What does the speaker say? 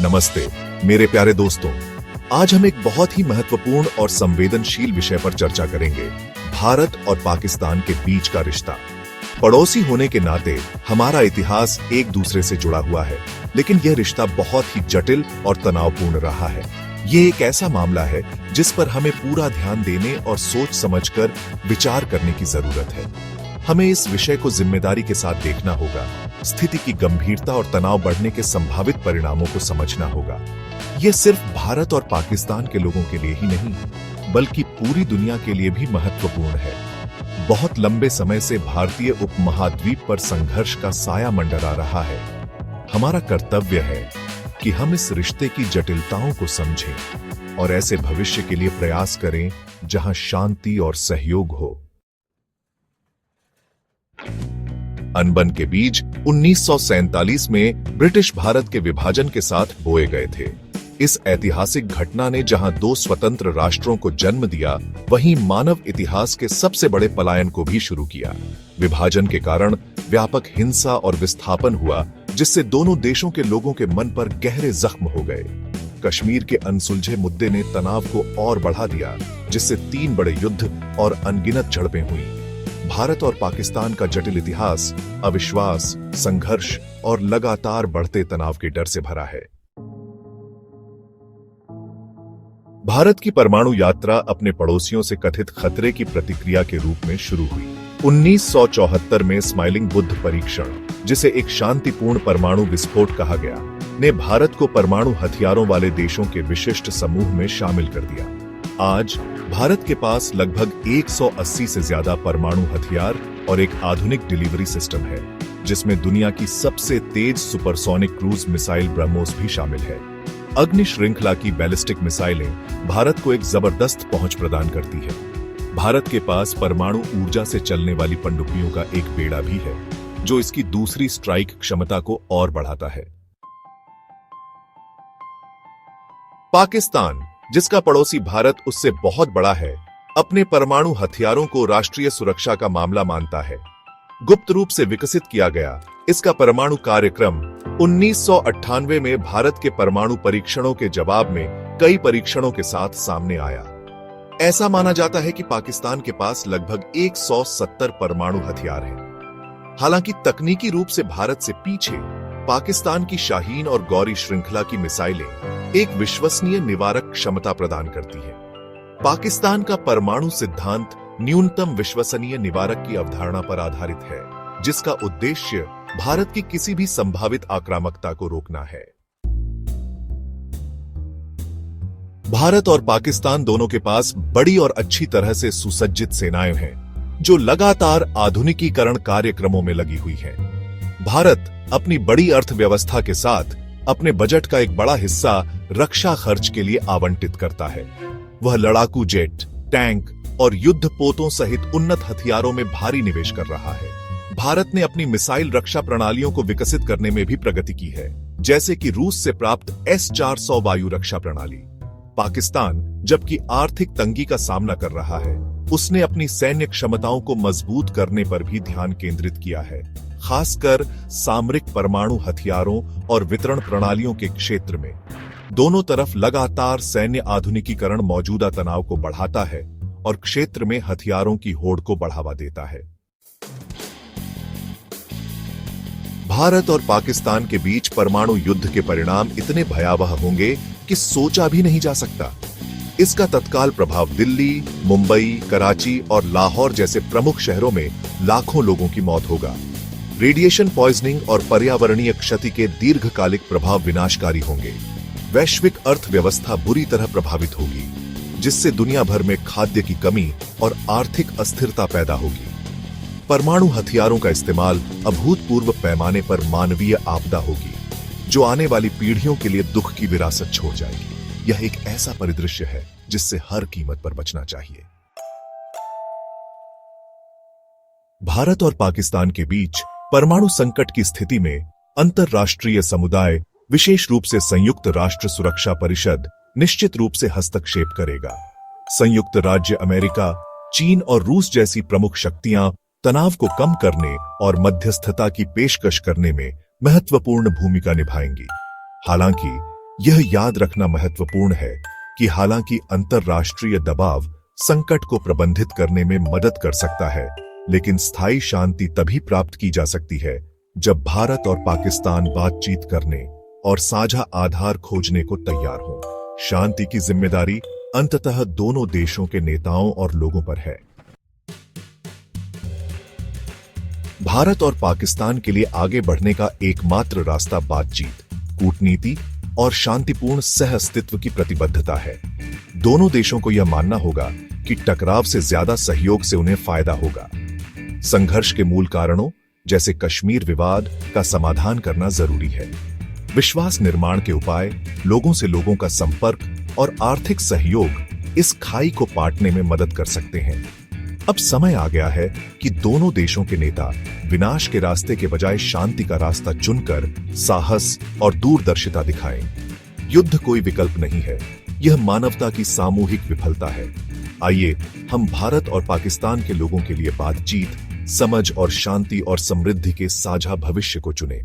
नमस्ते मेरे प्यारे दोस्तों, आज हम एक बहुत ही महत्वपूर्ण और संवेदनशील विषय पर चर्चा करेंगे। भारत और पाकिस्तान के बीच का रिश्ता। पड़ोसी होने के नाते हमारा इतिहास एक दूसरे से जुड़ा हुआ है, लेकिन यह रिश्ता बहुत ही जटिल और तनावपूर्ण रहा है। ये एक ऐसा मामला है जिस पर हमें पूरा ध्यान देने और सोच समझकर विचार करने की जरूरत है। हमें इस विषय को जिम्मेदारी के साथ देखना होगा, स्थिति की गंभीरता और तनाव बढ़ने के संभावित परिणामों को समझना होगा। यह सिर्फ भारत और पाकिस्तान के लोगों के लिए ही नहीं, बल्कि पूरी दुनिया के लिए भी महत्वपूर्ण है। बहुत लंबे समय से भारतीय उपमहाद्वीप पर संघर्ष का साया मंडरा रहा है। हमारा कर्तव्य है कि हम इस रिश्ते की जटिलताओं को समझें और ऐसे भविष्य के लिए प्रयास करें जहां शांति और सहयोग हो। अनबन के बीज 1947 में ब्रिटिश भारत के विभाजन के साथ बोए गए थे। इस ऐतिहासिक घटना ने जहां दो स्वतंत्र राष्ट्रों को जन्म दिया, वहीं मानव इतिहास के सबसे बड़े पलायन को भी शुरू किया। विभाजन के कारण व्यापक हिंसा और विस्थापन हुआ, जिससे दोनों देशों के लोगों के मन पर गहरे जख्म हो गए। कश्मीर के अनसुलझे मुद्दे ने तनाव को और बढ़ा दिया, जिससे 3 बड़े युद्ध और अनगिनत झड़पें हुई। भारत और पाकिस्तान का जटिल इतिहास अविश्वास, संघर्ष और लगातार बढ़ते तनाव के डर से भरा है। भारत की परमाणु यात्रा अपने पड़ोसियों से कथित खतरे की प्रतिक्रिया के रूप में शुरू हुई। 1974 में स्माइलिंग बुद्ध परीक्षण, जिसे एक शांतिपूर्ण परमाणु विस्फोट कहा गया, ने भारत को परमाणु हथियारों वाले देशों के विशिष्ट समूह में शामिल कर दिया। आज भारत के पास लगभग 180 से ज्यादा परमाणु हथियार और एक आधुनिक डिलीवरी सिस्टम है, जिसमें दुनिया की सबसे तेज सुपरसोनिक क्रूज मिसाइल ब्रह्मोस भी शामिल है। अग्नि श्रृंखला की बैलिस्टिक मिसाइलें भारत को एक जबरदस्त पहुंच प्रदान करती है। भारत के पास परमाणु ऊर्जा से चलने वाली पनडुब्बियों का एक बेड़ा भी है, जो इसकी दूसरी स्ट्राइक क्षमता को और बढ़ाता है। पाकिस्तान, जिसका पड़ोसी भारत उससे बहुत बड़ा है, अपने परमाणु हथियारों को राष्ट्रीय सुरक्षा का मामला मानता है। गुप्त रूप से विकसित किया गया इसका परमाणु कार्यक्रम 1998 में भारत के परमाणु परीक्षणों के जवाब में कई परीक्षणों के साथ सामने आया। ऐसा माना जाता है कि पाकिस्तान के पास लगभग 170 परमाणु हथियार हैं। हालांकि तकनीकी रूप से भारत से पीछे पाकिस्तान की शाहीन और गौरी श्रृंखला की मिसाइलें एक विश्वसनीय निवारक क्षमता प्रदान करती है। पाकिस्तान का परमाणु सिद्धांत न्यूनतम विश्वसनीय निवारक की अवधारणा पर आधारित है, जिसका उद्देश्य भारत की किसी भी संभावित आक्रामकता को रोकना है। भारत और पाकिस्तान दोनों के पास बड़ी और अच्छी तरह से सुसज्जित सेनाएं हैं, जो लगातार आधुनिकीकरण कार्यक्रमों में लगी हुई हैं। भारत अपनी बड़ी अर्थव्यवस्था के साथ अपने बजट का एक बड़ा हिस्सा रक्षा खर्च के लिए आवंटित करता है। वह लड़ाकू जेट, टैंक और युद्ध पोतों सहित उन्नत हथियारों में भारी निवेश कर रहा है। भारत ने अपनी मिसाइल रक्षा प्रणालियों को विकसित करने में भी प्रगति की है, जैसे कि रूस से प्राप्त S-400 वायु रक्षा प्रणाली। पाकिस्तान, जबकि आर्थिक तंगी का सामना कर रहा है, उसने अपनी सैन्य क्षमताओं को मजबूत करने पर भी ध्यान केंद्रित किया है, खासकर सामरिक परमाणु हथियारों और वितरण प्रणालियों के क्षेत्र में। दोनों तरफ लगातार सैन्य आधुनिकीकरण मौजूदा तनाव को बढ़ाता है और क्षेत्र में हथियारों की होड़ को बढ़ावा देता है। भारत और पाकिस्तान के बीच परमाणु युद्ध के परिणाम इतने भयावह होंगे कि सोचा भी नहीं जा सकता। इसका तत्काल प्रभाव दिल्ली, मुंबई, कराची और लाहौर जैसे प्रमुख शहरों में लाखों लोगों की मौत होगा। रेडिएशन पॉइजनिंग और पर्यावरणीय क्षति के दीर्घकालिक प्रभाव विनाशकारी होंगे। वैश्विक अर्थव्यवस्था बुरी तरह प्रभावित होगी, जिससे दुनिया भर में खाद्य की कमी और आर्थिक अस्थिरता पैदा होगी। परमाणु हथियारों का इस्तेमाल अभूतपूर्व पैमाने पर मानवीय आपदा होगी, जो आने वाली पीढ़ियों के लिए दुख की विरासत छोड़ जाएगी। यह एक ऐसा परिदृश्य है जिससे हर कीमत पर बचना चाहिए। भारत और पाकिस्तान के बीच परमाणु संकट की स्थिति में अंतरराष्ट्रीय समुदाय, विशेष रूप से संयुक्त राष्ट्र सुरक्षा परिषद, निश्चित रूप से हस्तक्षेप करेगा। संयुक्त राज्य अमेरिका, चीन और रूस जैसी प्रमुख शक्तियां तनाव को कम करने और मध्यस्थता की पेशकश करने में महत्वपूर्ण भूमिका निभाएंगी। हालांकि यह याद रखना महत्वपूर्ण है कि हालांकि अंतर्राष्ट्रीय दबाव संकट को प्रबंधित करने में मदद कर सकता है, लेकिन स्थायी शांति तभी प्राप्त की जा सकती है जब भारत और पाकिस्तान बातचीत करने और साझा आधार खोजने को तैयार हों। शांति की जिम्मेदारी अंततः दोनों देशों के नेताओं और लोगों पर है। भारत और पाकिस्तान के लिए आगे बढ़ने का एकमात्र रास्ता बातचीत, कूटनीति और शांतिपूर्ण सह अस्तित्व की प्रतिबद्धता है। दोनों देशों को यह मानना होगा कि टकराव से ज्यादा सहयोग से उन्हें फायदा होगा। संघर्ष के मूल कारणों जैसे कश्मीर विवाद का समाधान करना जरूरी है। विश्वास निर्माण के उपाय, लोगों से लोगों का संपर्क और आर्थिक सहयोग इस खाई को पाटने में मदद कर सकते हैं। अब समय आ गया है कि दोनों देशों के नेता विनाश के रास्ते के बजाय शांति का रास्ता चुनकर साहस और दूरदर्शिता दिखाएं। युद्ध कोई विकल्प नहीं है, यह मानवता की सामूहिक विफलता है। आइए हम भारत और पाकिस्तान के लोगों के लिए बातचीत, समझ और शांति और समृद्धि के साझा भविष्य को चुनें।